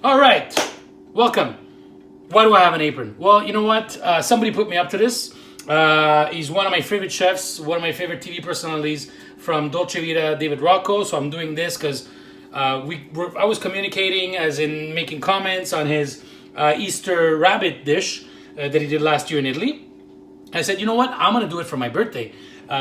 All right, welcome. Why do I have an apron? Well, you know what? Somebody put me up to this. He's one of my favorite chefs, one of my favorite TV personalities from Dolce Vita, David Rocco. So I'm doing this because I was communicating, as in making comments on his Easter rabbit dish that he did last year in Italy. I said, you know what? I'm gonna do it for my birthday.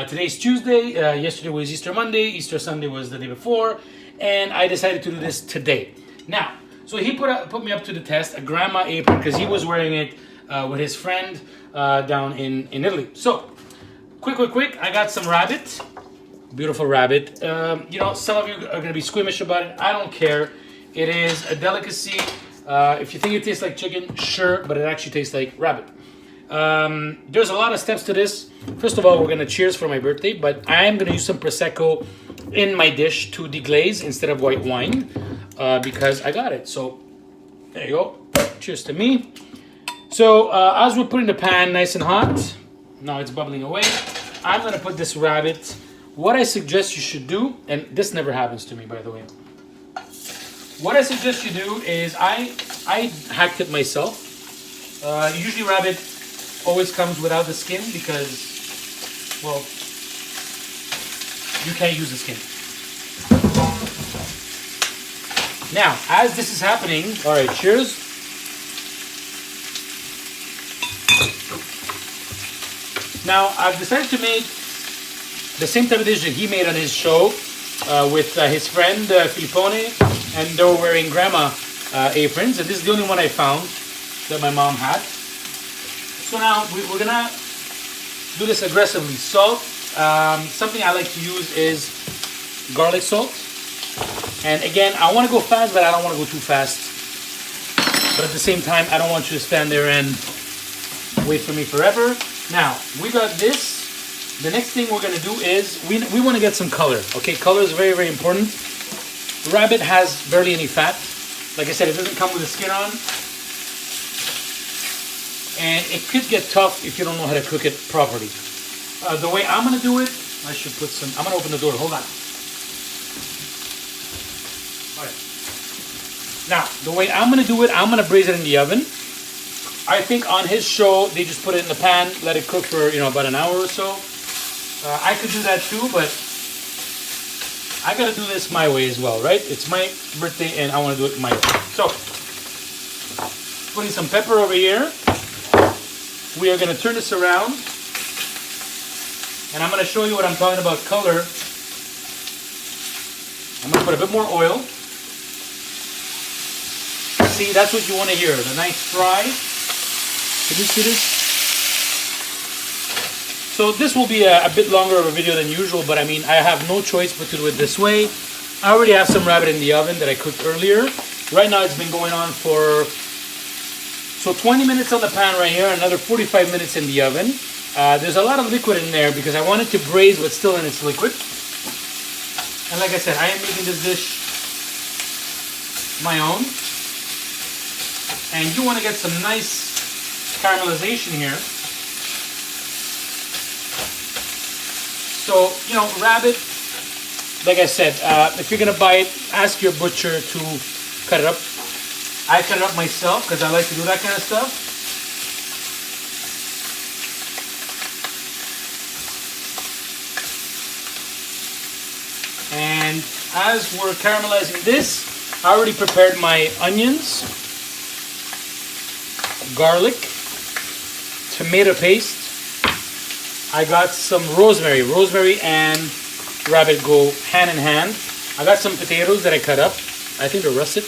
Today's Tuesday. Yesterday was Easter Monday. Easter Sunday was the day before, and I decided to do this today. Now, so he put me up to the test, a grandma apron, because he was wearing it with his friend down in Italy. So, quick, I got some rabbit. Beautiful rabbit. You know, some of you are going to be squeamish about it. I don't care. It is a delicacy. If you think it tastes like chicken, sure, but it actually tastes like rabbit. There's a lot of steps to this. First of all, we're going to cheers for my birthday, but I am going to use some Prosecco in my dish to deglaze instead of white wine. Because I got it. So there you go. Cheers to me. So as we're putting the pan nice and hot, now it's bubbling away, I'm gonna put this rabbit. What I suggest you should do, and this never happens to me, by the way. What I suggest you do is I hacked it myself. Usually rabbit always comes without the skin because, well, you can't use the skin. Now, as this is happening, all right, cheers. Now, I've decided to make the same type of dish that he made on his show with his friend Filippone, and they were wearing grandma aprons, and this is the only one I found that my mom had. So now, we're gonna do this aggressively. Salt, something I like to use is garlic salt. And again, I want to go fast, but I don't want to go too fast. But at the same time, I don't want you to stand there and wait for me forever. Now, we got this. The next thing we're going to do is, we want to get some color. Okay, color is very, very important. Rabbit has barely any fat. Like I said, it doesn't come with the skin on. And it could get tough if you don't know how to cook it properly. The way I'm going to do it, I should put some, I'm going to open the door. Hold on. Now, the way I'm going to do it, I'm going to braise it in the oven. I think on his show, they just put it in the pan, let it cook for, about an hour or so. I could do that too, but I got to do this my way as well, right? It's my birthday and I want to do it my way. So, putting some pepper over here. We are going to turn this around. And I'm going to show you what I'm talking about color. I'm going to put a bit more oil. See, that's what you want to hear, the nice fry. Can you see this? So this will be a bit longer of a video than usual, but I mean, I have no choice but to do it this way. I already have some rabbit in the oven that I cooked earlier. Right now it's been going on for, 20 minutes on the pan right here, another 45 minutes in the oven. There's a lot of liquid in there because I want it to braise but still in its liquid. And like I said, I am making this dish my own. And you want to get some nice caramelization here. So, rabbit, like I said, if you're going to buy it, ask your butcher to cut it up. I cut it up myself because I like to do that kind of stuff. And as we're caramelizing this, I already prepared my onions, garlic, tomato paste. I got some rosemary. Rosemary and rabbit go hand in hand. I got some potatoes that I cut up. I think they're russet.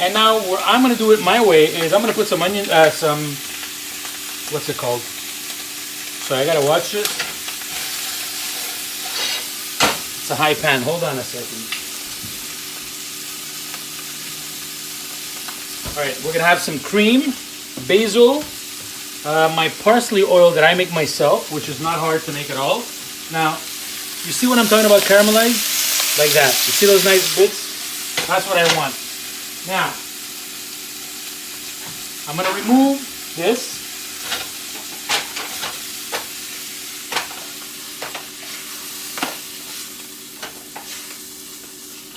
And now what I'm going to do it my way is I'm going to put some onion, what's it called? So I got to watch this. It's a high pan. Hold on a second. All right, we're going to have some cream, basil, my parsley oil that I make myself, which is not hard to make at all. Now, you see what I'm talking about caramelized? Like that. You see those nice bits? That's what I want. Now, I'm going to remove this.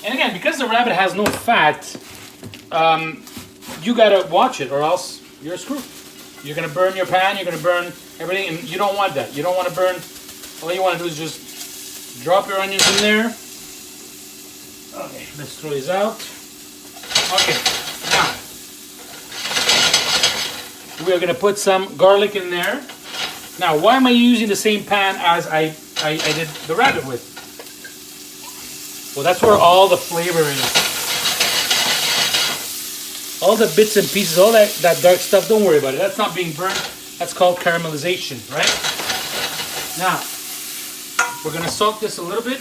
And again, because the rabbit has no fat, you gotta watch it or else you're screwed. You're gonna burn your pan, you're gonna burn everything, and you don't want that. You don't want to burn. All you want to do is just drop your onions in there. Okay, let's throw these out. Okay, now we are gonna put some garlic in there. Now, why am I using the same pan as I did the rabbit with? Well, that's where all the flavor is. All the bits and pieces, all that dark stuff, don't worry about it. That's not being burnt. That's called caramelization, right? Now, we're gonna salt this a little bit.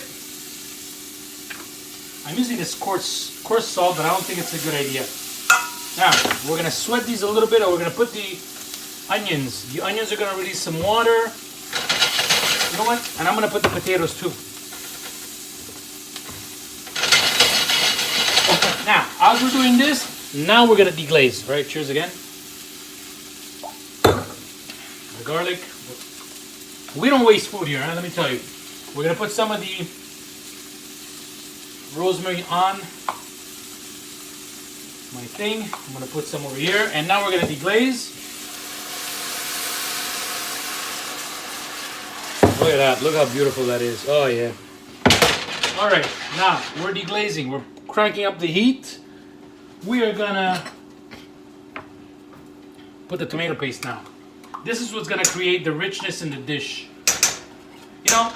I'm using this coarse salt, but I don't think it's a good idea. Now, we're gonna sweat these a little bit, or we're gonna put the onions. The onions are gonna release some water. You know what? And I'm gonna put the potatoes too. Now, as we're doing this, now we're gonna deglaze. Right? Cheers again. The garlic. We don't waste food here, huh? Let me tell you. We're gonna put some of the rosemary on my thing. I'm gonna put some over here, and now we're gonna deglaze. Look at that! Look how beautiful that is. Oh yeah. All right, now we're deglazing. We're cranking up the heat. We are gonna put the tomato paste now. This is what's gonna create the richness in the dish. You know,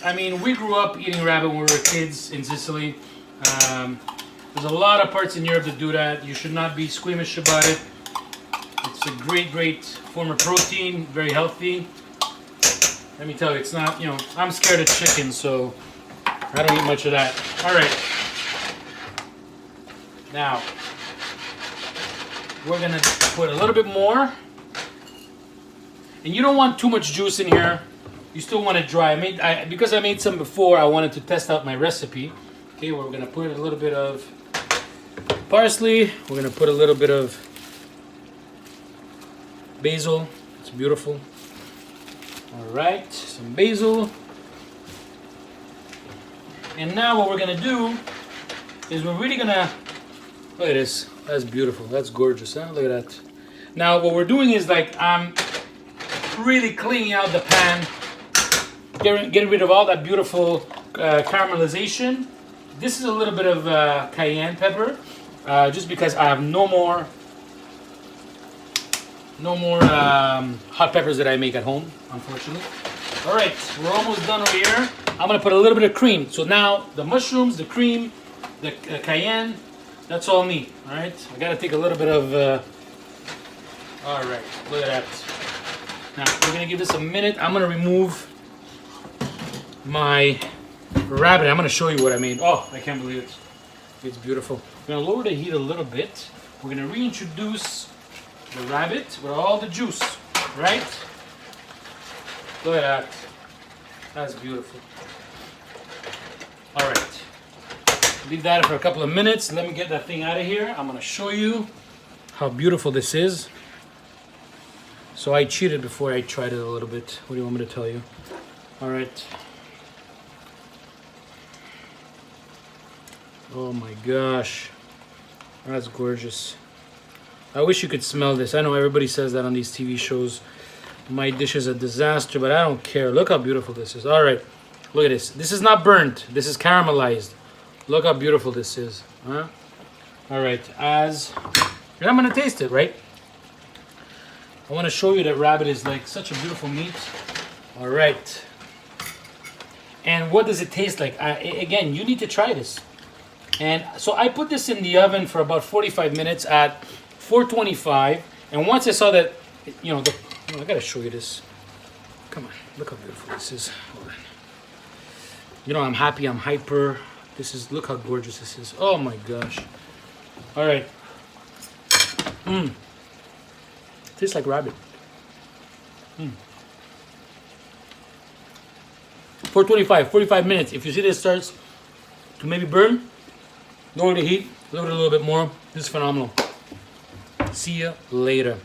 I mean, we grew up eating rabbit when we were kids in Sicily. There's a lot of parts in Europe that do that. You should not be squeamish about it. It's a great form of protein, very healthy. Let me tell you, it's not, you know, I'm scared of chicken, so I don't eat much of that. All right. Now, we're gonna put a little bit more. And you don't want too much juice in here. You still want it dry. Because I made some before, I wanted to test out my recipe. Okay, we're gonna put a little bit of parsley. We're gonna put a little bit of basil. It's beautiful. All right, some basil. And now what we're gonna do is we're really gonna, look at this. That's beautiful. That's gorgeous, huh? Look at that. Now what we're doing is like I'm really cleaning out the pan, getting rid of all that beautiful caramelization. This is a little bit of cayenne pepper, just because I have no more hot peppers that I make at home, unfortunately. All right, we're almost done over here. I'm gonna put a little bit of cream. So now the mushrooms, the cream, the cayenne, that's all me. All right, I gotta take a little bit of. All right, look at that. Now we're gonna give this a minute. I'm gonna remove my rabbit. I'm gonna show you what I made. Oh, I can't believe it. It's beautiful. We're gonna lower the heat a little bit. We're gonna reintroduce the rabbit with all the juice, right? Look at that. That's beautiful. All right. Leave that for a couple of minutes. Let me get that thing out of here. I'm gonna show you how beautiful this is. So I cheated before I tried it a little bit. What do you want me to tell you? All right. Oh my gosh. That's gorgeous. I wish you could smell this. I know everybody says that on these TV shows. My dish is a disaster, but I don't care. Look how beautiful this is. All right. Look at this. This is not burnt. This is caramelized. Look how beautiful this is. Huh? All right. And I'm going to taste it, right? I want to show you that rabbit is like such a beautiful meat. All right. And what does it taste like? Again, you need to try this. And so I put this in the oven for about 45 minutes at 425. And once I saw that, you know, I gotta show you this. Come on, look how beautiful this is. Hold on. You know, I'm happy, I'm hyper. Look how gorgeous this is. Oh my gosh. All right. Tastes like rabbit. 425, 45 minutes. If you see this starts to maybe burn, lower the heat, lower it a little bit more. This is phenomenal. See ya later.